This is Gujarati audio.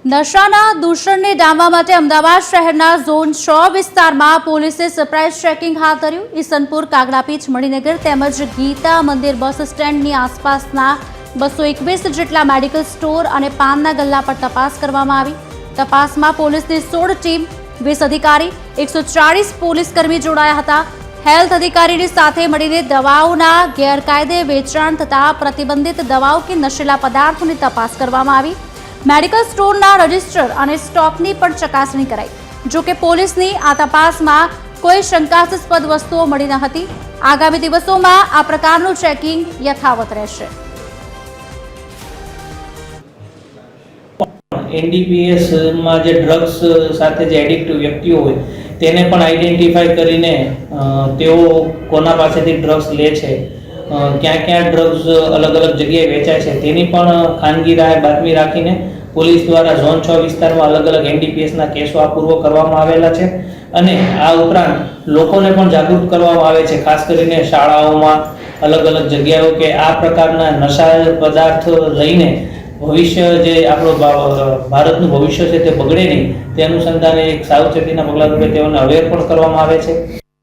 નશાના દૂષણને ડામવા માટે અમદાવાદ શહેરના ઝોન 6 વિસ્તારમાં પોલીસે સરપ્રાઇઝ ચેકિંગ હાથ ધર્યું। ઈસનપુર, કાગડાપીઠ, મણિનગર તેમજ ગીતા મંદિર બસ સ્ટેન્ડની આસપાસના 221 જેટલા મેડિકલ સ્ટોર અને પાનના ગલ્લા પર તપાસ કરવામાં આવી। તપાસમાં પોલીસની 16 ટીમ, 20 અધિકારી, 140 પોલીસકર્મી જોડાયા હતા। હેલ્થ અધિકારીની સાથે મળીને દવાઓના ગેરકાયદે વેચાણ થતા પ્રતિબંધિત દવાઓ કે નશીલા પદાર્થોની તપાસ કરવામાં આવી। મેડિકલ સ્ટોરના રજિસ્ટર અને સ્ટોકની પણ ચકાસણી કરાઈ। જો કે પોલીસની આ તપાસમાં કોઈ શંકાસ્પદ વસ્તુઓ મળી ન હતી। આગામી દિવસોમાં આ પ્રકારનું ચેકિંગ યથાવત રહેશે। એનડીપીએસ માં જે ડ્રગ્સ સાથે જે એડિક્ટિવ વ્યક્તિઓ હોય તેને પણ આઈડેન્ટિફાઈ કરીને તેઓ કોના પાસેથી ડ્રગ્સ લે છે, ક્યાં ક્યાં ડ્રગ્સ અલગ અલગ જગ્યાએ વેચાય છે તેની પણ ખાનગી રાહે બાતમી રાખીને પોલીસ દ્વારા ઝોન 6 વિસ્તારમાં અલગ અલગ એનડીપીએસના કેસો આપૂર્વ કરવામાં આવેલા છે। અને આ ઉપરાંત લોકોને પણ જાગૃત કરવામાં આવે છે, ખાસ કરીને શાળાઓમાં અલગ અલગ જગ્યાઓ કે આ પ્રકારના નશા પદાર્થ લઈને ભવિષ્ય જે આપણો ભારતનું ભવિષ્ય છે તે બગડે નહીં તે અનુસંધાને એક સાવચેતીના પગલા રૂપે તેઓને અવેર પણ કરવામાં આવે છે।